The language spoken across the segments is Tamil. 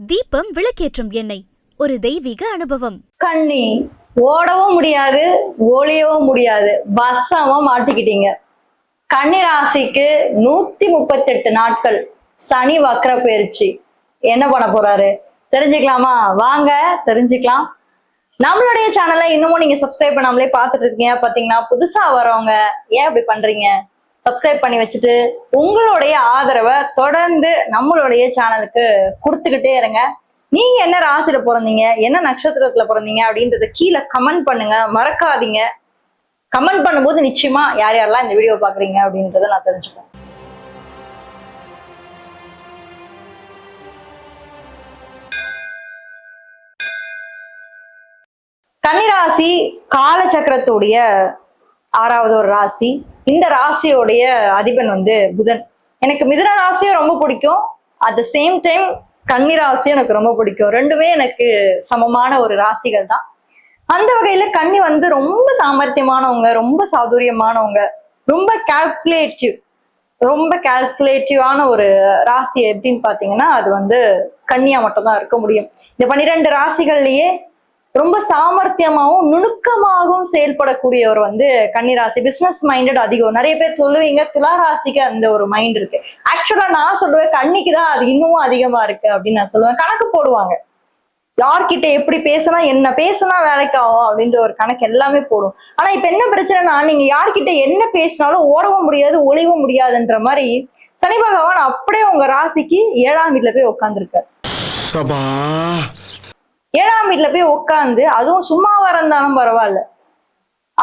தீபம் விளக்கேற்றும் எண்ணெய் ஒரு தெய்வீக அனுபவம். கண்ணி ஓடவும் முடியாது, ஒளியவும் முடியாது, வசமா மாட்டிக்கிட்டீங்க. கன்னி ராசிக்கு 138 நாட்கள் சனி வக்ர பயிற்சி என்ன பண்ண போறாரு தெரிஞ்சுக்கலாமா? வாங்க தெரிஞ்சுக்கலாம். நம்மளுடைய சேனலை இன்னமும் நீங்க சப்ஸ்கிரைப் பண்ணாமலே பார்த்துட்டு இருக்கீங்க. பாத்தீங்கன்னா புதுசா வரவங்க ஏன் இப்படி பண்றீங்க? சப்ஸ்கிரைப் பண்ணி வச்சுட்டு உங்களுடைய ஆதரவை தொடர்ந்து நம்மளுடைய சேனலுக்கு கொடுத்துக்கிட்டே இருங்க. நீங்க என்ன ராசியில பிறந்தீங்க, என்ன நட்சத்திரத்துல பிறந்தீங்க அப்படின்றத கீழே கமெண்ட் பண்ணுங்க, மறக்காதீங்க. கமெண்ட் பண்ணும்போது நிச்சயமா யார் யாரெல்லாம் இந்த வீடியோ பாக்குறீங்க அப்படின்றத நான் தெரிஞ்சுப்பேன். கன்னிராசி காலச்சக்கரத்துடைய 6வது ஒரு ராசி. இந்த ராசியோடைய அதிபன் புதன். எனக்கு மிதுன ராசியும் ரொம்ப பிடிக்கும், அட் த சேம் டைம் கன்னி ராசியும் எனக்கு ரொம்ப பிடிக்கும். ரெண்டுமே எனக்கு சமமான ஒரு ராசிகள் தான். அந்த வகையில கன்னி ரொம்ப சாமர்த்தியமானவங்க, ரொம்ப சாதுரியமானவங்க, ரொம்ப கால்குலேட்டிவான ஒரு ராசி. எப்படின்னு பாத்தீங்கன்னா அது கன்னியா மட்டும் தான் இருக்க முடியும். இந்த 12 ராசிகள்லயே ரொம்ப சாமர்த்தியமாகவும் நுணுக்கமாகவும் செயல்படக்கூடியவர் கன்னிராசி. பிசினஸ் மைண்டட் அதிகம். நிறைய பேர் சொல்லுவீங்க துலா ராசிக்கு அந்த ஒரு மைண்ட் இருக்கு. ஆக்சுவலா நான் சொல்லுவேன் கன்னிக்கு தான் அது இன்னமும் அதிகமா இருக்கு அப்படின்னு நான் சொல்லுவேன். கணக்கு போடுவாங்க, யார்கிட்ட எப்படி பேசினா என்ன பேசினா வேலைக்கு ஆகும் அப்படின்ற ஒரு கணக்கு எல்லாமே போடும். ஆனா இப்ப என்ன பிரச்சனைனா, நீங்க யார்கிட்ட என்ன பேசினாலும் ஓடவும் முடியாது, ஒளிவும் முடியாதுன்ற மாதிரி சனி பகவான் அப்படியே உங்க ராசிக்கு 7ஆம் வீட்டுல போய் உட்காந்துருக்காரு. 7ஆம் வீட்டுல போய் உட்காந்து, அதுவும் சும்மாவா இருந்தாலும் பரவாயில்ல,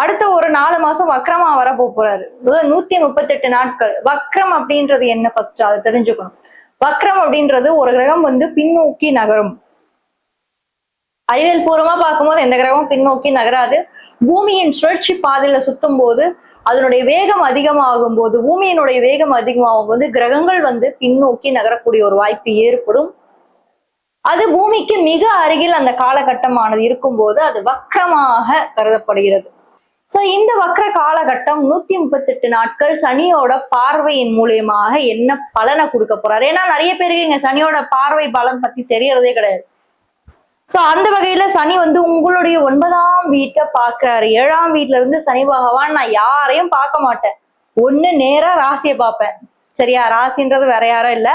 அடுத்த ஒரு 4 மாசம் வக்ரமா வர போறாரு. 138 நாட்கள். வக்ரம் அப்படின்றது என்ன ஃபர்ஸ்ட் அதை தெரிஞ்சுக்கணும். வக்ரம் அப்படின்றது ஒரு கிரகம் பின்னோக்கி நகரும். அறிவியல் பூர்வமா பார்க்கும்போது எந்த கிரகமும் பின்னோக்கி நகராது. பூமியின் சுழற்சி பாதையில சுத்தும் போது அதனுடைய வேகம் அதிகமாகும் போது, பூமியினுடைய வேகம் அதிகமாகும் போது கிரகங்கள் பின்னோக்கி நகரக்கூடிய ஒரு வாய்ப்பு ஏற்படும். அது பூமிக்கு மிக அருகில் அந்த காலகட்டமானது இருக்கும்போது அது வக்ரமாக கருதப்படுகிறது. சோ இந்த வக்ர காலகட்டம் 138 நாட்கள் சனியோட பார்வையின் மூலியமாக என்ன பலனை கொடுக்க போறாரு? ஏன்னா நிறைய பேருக்கு இங்க சனியோட பார்வை பலன் பத்தி தெரியறதே கிடையாது. சோ அந்த வகையில சனி உங்களுடைய 9ஆம் வீட்டை பாக்குறாரு. 7ஆம் வீட்டுல இருந்து சனி பகவான் நான் யாரையும் பார்க்க மாட்டேன், ஒண்ணு நேரா ராசியை பார்ப்பேன். சரியா? ராசின்றது வேற யாரும் இல்ல,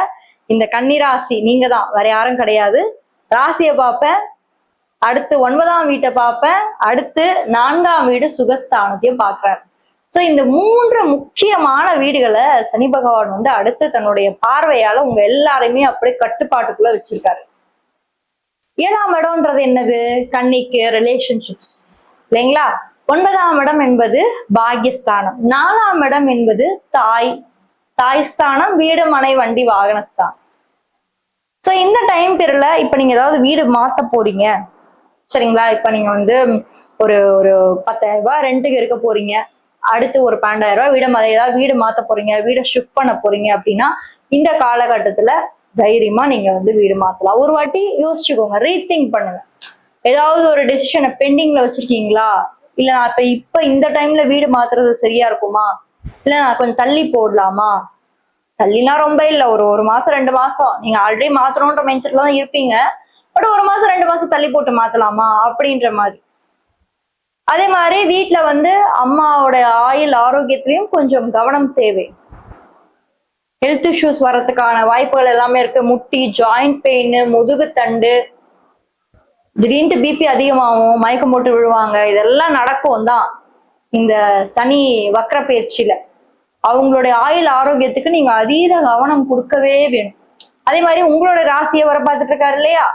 இந்த கன்னி ராசி நீங்க தான், வேற யாரும் கிடையாது. ராசியை பார்ப்பேன், அடுத்து 9ஆம் வீட்டை பார்ப்பேன், அடுத்து 4ஆம் வீடு சுகஸ்தானத்தையும் பார்க்கிறார். சோ இந்த 3 முக்கியமான வீடுகளை சனி பகவான் அடுத்து தன்னுடைய பார்வையால உங்க எல்லாரையுமே அப்படியே கட்டுப்பாட்டுக்குள்ள வச்சிருக்காரு. 7ஆம் இடம்ன்றது என்னது? கன்னிக்கு ரிலேஷன்ஷிப்ஸ் இல்லைங்களா? 9ஆம் இடம் என்பது பாக்யஸ்தானம். 4ஆம் இடம் என்பது தாய் ஸ்தானம், வீடு மனை வண்டி வாகனஸ்தானம். சோ இந்த டைம் பீரியட்ல இப்ப நீங்க ஏதாவது வீடு மாத்த போறீங்க, சரிங்களா? இப்ப நீங்க ஒரு 10,000 ரூபாய் ரெண்டுக்கு இருக்க போறீங்க, அடுத்து ஒரு 12,000 ரூபாய் ஏதாவது வீடு மாத்த போறீங்க, வீடை ஷிஃப்ட் பண்ண போறீங்க அப்படின்னா இந்த காலகட்டத்துல தைரியமா நீங்க வீடு மாத்தலாம். ஒரு வாட்டி யோசிச்சுக்கோங்க, ரீதிங்க் பண்ணுங்க. ஏதாவது ஒரு டெசிஷனை பெண்டிங்ல வச்சிருக்கீங்களா? இல்ல நான் இப்ப இந்த டைம்ல வீடு மாத்துறது சரியா இருக்குமா, இல்ல நான் கொஞ்சம் தள்ளி போடலாமா? தள்ளினா ரொம்ப இல்ல, ஒரு மாசம் 2 மாசம் நீங்க ஆல்ரெடி மாத்தணும்ன்ற மைண்ட் செட்ல தான் இருப்பீங்க. பட் 1 மாசம் 2 மாசம் தள்ளி போட்டு மாத்தலாமா அப்படின்ற மாதிரி. அதே மாதிரி வீட்டுல அம்மாவோட ஆயுள் ஆரோக்கியத்திலையும் கொஞ்சம் கவனம் தேவை. ஹெல்த் இஷ்யூஸ் வர்றதுக்கான வாய்ப்புகள் எல்லாமே இருக்கு. முட்டி, ஜாயிண்ட் பெயின், முதுகு தண்டு, திடீர்னு பிபி அதிகமாகும், மயக்கம் போட்டு விழுவாங்க. இதெல்லாம் நடக்கும் தான் இந்த சனி வக்ர பயிற்சியில. அவங்களுடைய ஆயுள் ஆரோக்கியத்துக்கு நீங்க அதீத கவனம் கொடுக்கவே வேணும். அதே மாதிரி உங்களோட ராசியை வர பார்த்துட்டு இருக்காரு இல்லையா?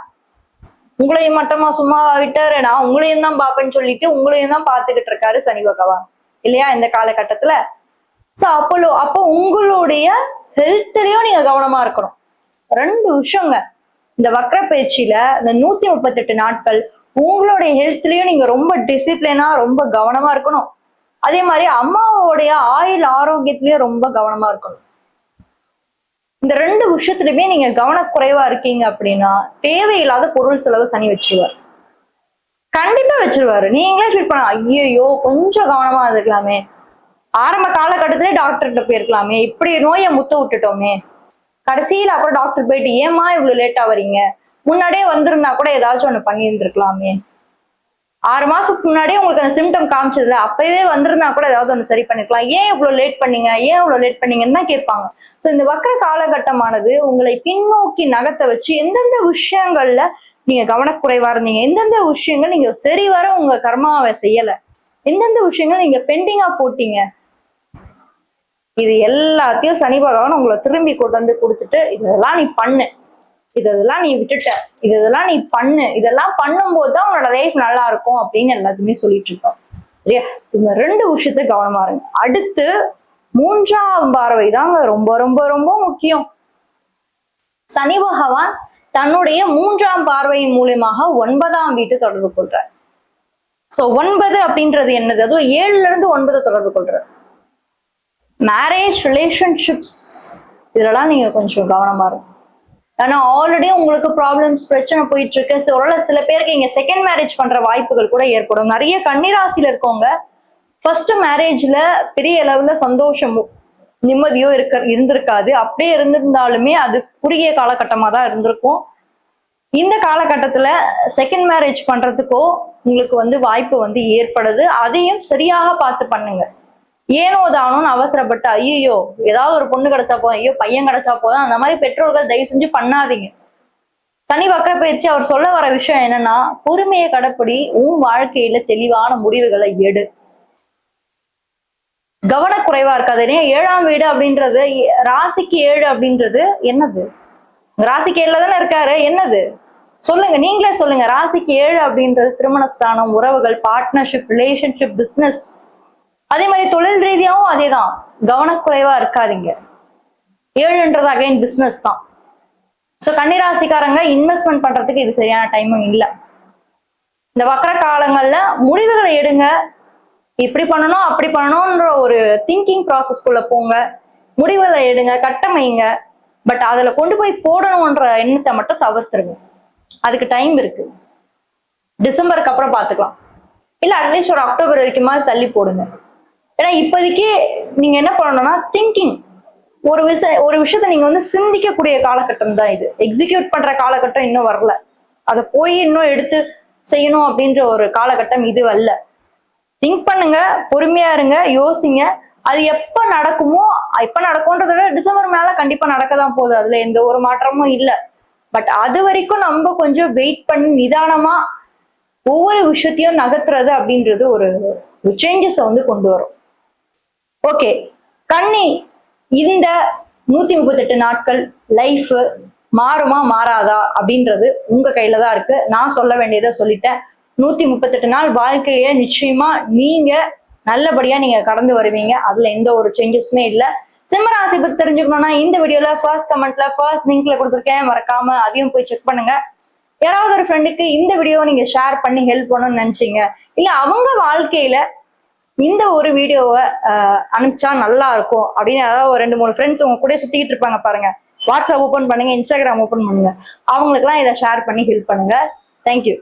உங்களையும் மட்டுமா சும்மா விட்டாரு, நான் உங்களையும் தான் பார்ப்பேன்னு சொல்லிட்டு உங்களையும் தான் பார்த்துக்கிட்டு இருக்காரு சனி பகவான் இல்லையா இந்த காலகட்டத்துல. சோ அப்போ உங்களுடைய ஹெல்த்லயும் நீங்க கவனமா இருக்கணும். 2 விஷயங்க இந்த வக்ர பயிற்சியில, இந்த 138 நாட்கள் உங்களுடைய ஹெல்த்லயும் நீங்க ரொம்ப டிசிப்ளினா ரொம்ப கவனமா இருக்கணும். அதே மாதிரி அம்மாவோடைய ஆயுள் ஆரோக்கியத்திலயும் ரொம்ப கவனமா இருக்கணும். இந்த 2 விஷயத்துலயுமே நீங்க கவனக்குறைவா இருக்கீங்க அப்படின்னா தேவையில்லாத பொருள் செலவு சனி வச்சிருவார். கண்டிப்பா வச்சிருவாரு. நீங்களே ஃபீல் பண்ண, ஐயோ கொஞ்சம் கவனமா இருக்கலாமே, ஆரம்ப காலகட்டத்திலே டாக்டர்கிட்ட போயிருக்கலாமே, இப்படி நோயை முத்த விட்டுட்டோமே, கடைசியில அப்புறம் டாக்டர் போயிட்டு ஏமா இவ்வளவு லேட்டா வரீங்க, முன்னாடியே வந்திருந்தா கூட ஏதாச்சும் ஒண்ணு பண்ணியிருந்திருக்கலாமே. 6 மாசத்துக்கு முன்னாடியே உங்களுக்கு அந்த சிம்டம் காமிச்சதுல அப்பவே வந்திருந்தா கூட ஏதாவது ஒண்ணு சரி பண்ணிருக்கலாம். ஏன் இவ்வளவு லேட் பண்ணீங்க, ஏன் இவ்வளவு லேட் பண்ணீங்கன்னு தான் கேட்பாங்க. சோ இந்த வக்ர காலகட்டமானது உங்களை பின்னோக்கி நகர்த்த வச்சு எந்தெந்த விஷயங்கள்ல நீங்க கவனக்குறைவா இருந்தீங்க, எந்தெந்த விஷயங்கள் நீங்க சரிவர உங்க கர்மாவை செய்யல, எந்தெந்த விஷயங்கள் நீங்க பெண்டிங்கா போட்டீங்க, இது எல்லாத்தையும் சனி பகவான் உங்களை திரும்பி கொண்டு வந்து கொடுத்துட்டு இதெல்லாம் நீ பண்ணு, இதெல்லாம் நீ விட்டுட்ட, இதெல்லாம் நீ பண்ணு, இதெல்லாம் பண்ணும்போது தான் உன்னோட லைஃப் நல்லா இருக்கும் அப்படின்னு எல்லாத்துமே சொல்லிட்டு இருக்கோம். சரியா? இந்த 2 விஷயத்த கவனமா இருங்க. அடுத்து 3ஆம் பார்வை தாங்க ரொம்ப ரொம்ப ரொம்ப முக்கியம். சனி பகவான் தன்னுடைய 3ஆம் பார்வையின் மூலியமாக 9ஆம் வீட்டை தொடர்பு கொள்றார். சோ 9 அப்படின்றது என்னது? அதுவும் 7ல இருந்து 9 தொடர்பு கொள்றார். மேரேஜ், ரிலேஷன்ஷிப்ஸ் இதெல்லாம் நீங்க கொஞ்சம் கவனமா இருக்கும். ஆனா ஆல்ரெடி உங்களுக்கு ப்ராப்ளம்ஸ், பிரச்சனை போயிட்டு இருக்கு. ஒருவேளை சில பேருக்கு இங்க செகண்ட் மேரேஜ் பண்ற வாய்ப்புகள் கூட ஏற்படும். நிறைய கன்னிராசியில இருக்கவங்க ஃபர்ஸ்ட் மேரேஜ்ல பெரிய அளவுல சந்தோஷமும் நிம்மதியோ இருந்திருக்காது. அப்படியே இருந்திருந்தாலுமே அது குறுகிய காலகட்டமா தான் இருந்திருக்கும். இந்த காலகட்டத்துல செகண்ட் மேரேஜ் பண்றதுக்கோ உங்களுக்கு வாய்ப்பு ஏற்படுது. அதையும் சரியாக பார்த்து பண்ணுங்க. ஏனோ தானோன்னு அவசரப்பட்டு ஐயோ ஏதாவது ஒரு பொண்ணு கிடைச்சா போதும், ஐயோ பையன் கிடைச்சா போதும், அந்த மாதிரி பெற்றோர்கள் தயவு செஞ்சு பண்ணாதீங்க. சனி வக்ர பயிற்சி அவர் சொல்ல வர விஷயம் என்னன்னா, பொறுமையை கடைப்பிடி, உன் வாழ்க்கையில தெளிவான முடிவுகளை எடு, கவனக்குறைவா இருக்காது. 7ஆம் வீடு அப்படின்றது ராசிக்கு 7 அப்படின்றது என்னது? ராசிக்கு 7ல தானே இருக்காரு, என்னது சொல்லுங்க, நீங்களே சொல்லுங்க. ராசிக்கு 7 அப்படின்றது திருமணஸ்தானம், உறவுகள், பார்ட்னர்ஷிப், ரிலேஷன்ஷிப், பிசினஸ். அதே மாதிரி தொழில் ரீதியாவும் அதேதான், கவனக்குறைவா இருக்காதீங்க. 7ன்றது அகைன் பிசினஸ் தான். ஸோ கன்னிராசிக்காரங்க இன்வெஸ்ட்மெண்ட் பண்றதுக்கு இது சரியான டைமும் இல்லை. இந்த வக்ர காலங்கள்ல முடிவுகளை எடுங்க. இப்படி பண்ணணும் அப்படி பண்ணணும்ன்ற ஒரு திங்கிங் ப்ராசஸ்குள்ள போங்க, முடிவுகளை எடுங்க, கட்டமைங்க. பட் அதுல கொண்டு போய் போடணும்ன்ற எண்ணத்தை மட்டும் தவிர்த்துருங்க. அதுக்கு டைம் இருக்கு. டிசம்பருக்கு அப்புறம் பாத்துக்கலாம், இல்ல அட்லீஸ்ட் ஒரு அக்டோபர் வரைக்குமாவது தள்ளி போடுங்க. ஏன்னா இப்போதைக்கு நீங்க என்ன பண்ணணும்னா திங்கிங், ஒரு விஷயத்த நீங்க சிந்திக்கக்கூடிய காலகட்டம் தான் இது. எக்ஸிக்யூட் பண்ற காலகட்டம் இன்னும் வரல. அதை போய் இன்னும் எடுத்து செய்யணும் அப்படின்ற ஒரு காலகட்டம் இது அல்ல. திங்க் பண்ணுங்க, பொறுமையா இருங்க, யோசிங்க. அது எப்ப நடக்குமோ எப்ப நடக்கும்ன்றத விட டிசம்பர் மேல கண்டிப்பா நடக்கதான் போகுது, அதுல எந்த ஒரு மாற்றமும் இல்லை. பட் அது வரைக்கும் நம்ம கொஞ்சம் வெயிட் பண்ணி நிதானமா ஒவ்வொரு விஷயத்தையும் நகர்த்துறது அப்படின்றது ஒரு சேஞ்சஸை கொண்டு வரும். ஓகே, கன்னி இந்த 138 நாட்கள் லைஃப் மாறுமா மாறாதா அப்படின்றது உங்க கையில தான் இருக்கு. நான் சொல்ல வேண்டியதை சொல்லிட்டேன். 138 நாள் வாழ்க்கைய நிச்சயமா நீங்க நல்லபடியா நீங்க கடந்து வருவீங்க. அதுல எந்த ஒரு சேஞ்சஸுமே இல்லை. சிம்மராசி பத்தி தெரிஞ்சுக்கணும்னா இந்த வீடியோல ஃபர்ஸ்ட் கமெண்ட்ல ஃபர்ஸ்ட் லிங்க்ல கொடுத்துருக்கேன், மறக்காம அதையும் போய் செக் பண்ணுங்க. யாராவது ஒரு ஃப்ரெண்டுக்கு இந்த வீடியோவை நீங்க ஷேர் பண்ணி ஹெல்ப் பண்ணணும்னு நினைச்சீங்க, இல்ல அவங்க வாழ்க்கையில இந்த ஒரு வீடியோவை அனுப்பிச்சா நல்லா இருக்கும் அப்படின்னு ஏதாவது ஒரு 2-3 ஃப்ரெண்ட்ஸ் உங்க கூட சுத்திக்கிட்டு இருப்பாங்க பாருங்க, வாட்ஸ்அப் ஓப்பன் பண்ணுங்க, இன்ஸ்டாகிராம் ஓப்பன் பண்ணுங்க, அவங்களுக்குலாம் இதை ஷேர் பண்ணி ஹெல்ப் பண்ணுங்க. தேங்க்யூ.